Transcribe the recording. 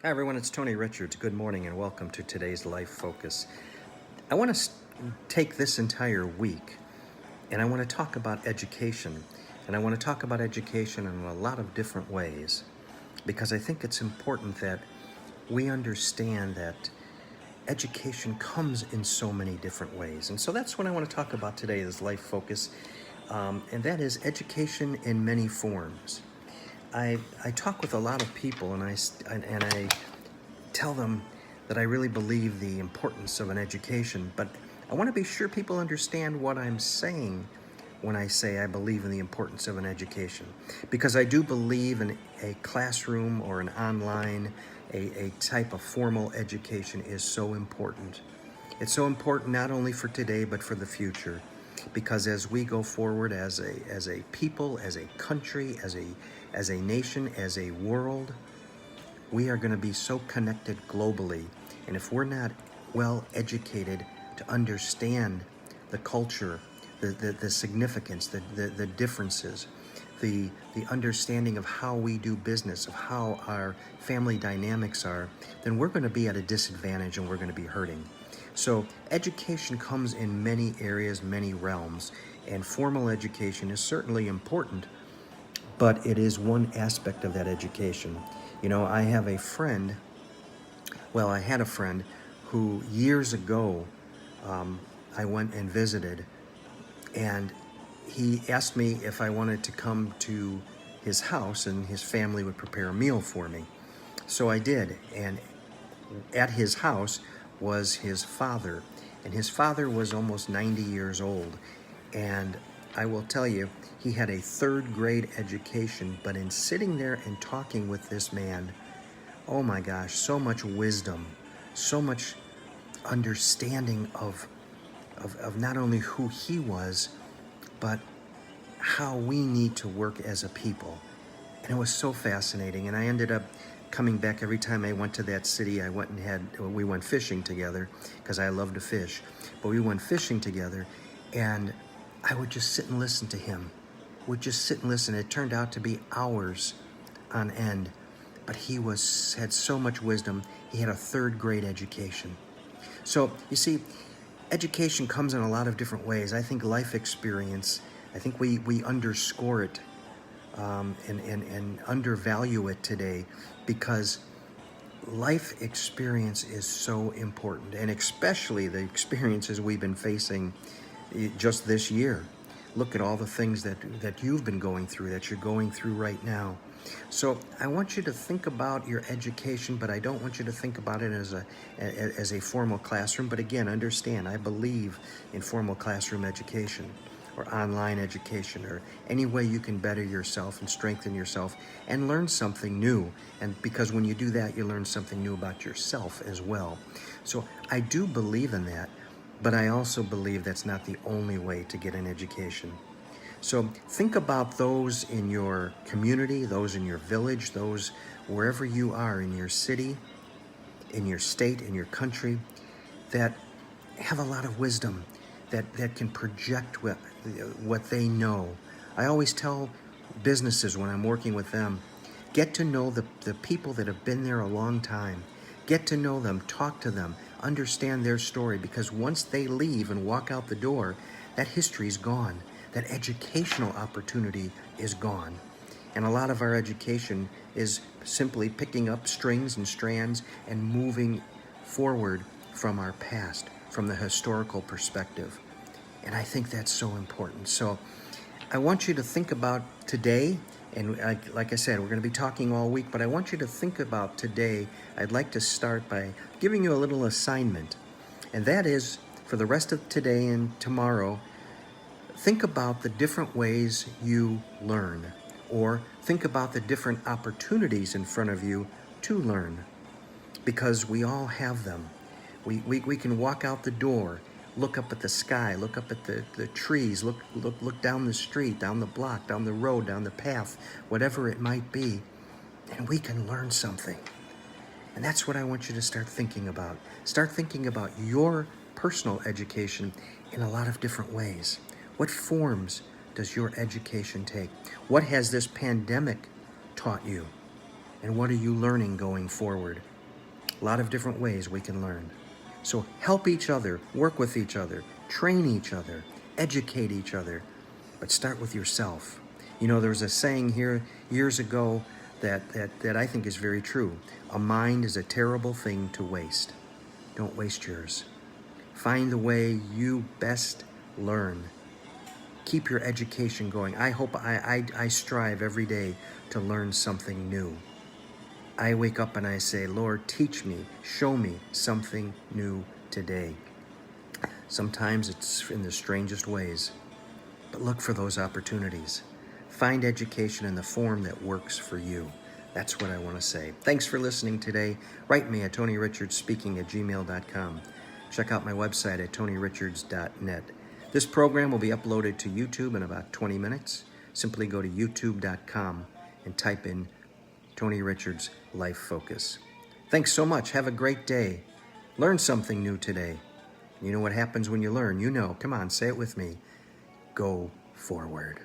Hi everyone, it's Tony Richards. Good morning and welcome to today's Life Focus. I want to take this entire week and I want to talk about education. And I want to talk about education in a lot of different ways because I think it's important that we understand that education comes in so many different ways. And so that's what I want to talk about today is Life Focus, and that is education in many forms. I talk with a lot of people and I tell them that I really believe the importance of an education, but I want to be sure people understand what I'm saying when I say I believe in the importance of an education. Because I do believe in a classroom or an online, a type of formal education is so important. It's so important not only for today, but for the future. Because as we go forward as a people, as a country, as a nation, as a world, we are going to be so connected globally. And if we're not well educated to understand the culture, the significance, the differences, the understanding of how we do business, of how our family dynamics are, then we're going to be at a disadvantage and we're going to be hurting. So education comes in many areas, many realms, and formal education is certainly important, but it is one aspect of that education. You know, I had a friend who years ago I went and visited, and he asked me if I wanted to come to his house and his family would prepare a meal for me. So I did, and at his house was his father, and his father was almost 90 years old. And I will tell you, he had a third grade education, but in sitting there and talking with this man, oh my gosh, so much wisdom, so much understanding of not only who he was, but how we need to work as a people. And it was so fascinating. And I ended up coming back every time I went to that city. We went fishing together because I love to fish. But we went fishing together, and I would just sit and listen to him. Would just sit and listen. It turned out to be hours on end. But he had so much wisdom. He had a third grade education. So you see, education comes in a lot of different ways. I think life experience, I think we underscore it and undervalue it today because life experience is so important, and especially the experiences we've been facing just this year. Look at all the things that you've been going through, that you're going through right now. So I want you to think about your education, but I don't want you to think about it as a formal classroom. But again, understand, I believe in formal classroom education or online education or any way you can better yourself and strengthen yourself and learn something new. And because when you do that, you learn something new about yourself as well. So I do believe in that, but I also believe that's not the only way to get an education. So think about those in your community, those in your village, those wherever you are in your city, in your state, in your country, that have a lot of wisdom, that can project what they know. I always tell businesses when I'm working with them, get to know the people that have been there a long time. Get to know them, talk to them, understand their story, because once they leave and walk out the door, that history is gone. That educational opportunity is gone. And a lot of our education is simply picking up strings and strands and moving forward from our past, from the historical perspective. And I think that's so important. So I want you to think about today, and like I said, we're going to be talking all week, but I want you to think about today. I'd like to start by giving you a little assignment, and that is for the rest of today and tomorrow, think about the different ways you learn, or think about the different opportunities in front of you to learn, because we all have them. We can walk out the door, look up at the sky, look up at the trees, look down the street, down the block, down the road, down the path, whatever it might be, and we can learn something. And that's what I want you to start thinking about. Start thinking about your personal education in a lot of different ways. What forms does your education take? What has this pandemic taught you? And what are you learning going forward? A lot of different ways we can learn. So help each other, work with each other, train each other, educate each other, but start with yourself. You know, there was a saying here years ago that I think is very true. A mind is a terrible thing to waste. Don't waste yours. Find the way you best learn. Keep your education going. I strive every day to learn something new. I wake up and I say, Lord, teach me, show me something new today. Sometimes it's in the strangest ways, but look for those opportunities. Find education in the form that works for you. That's what I want to say. Thanks for listening today. Write me at TonyRichardsSpeaking@gmail.com. Check out my website at TonyRichards.net. This program will be uploaded to YouTube in about 20 minutes. Simply go to YouTube.com and type in Tony Richards Life Focus. Thanks so much. Have a great day. Learn something new today. You know what happens when you learn? You know. Come on, say it with me. Go forward.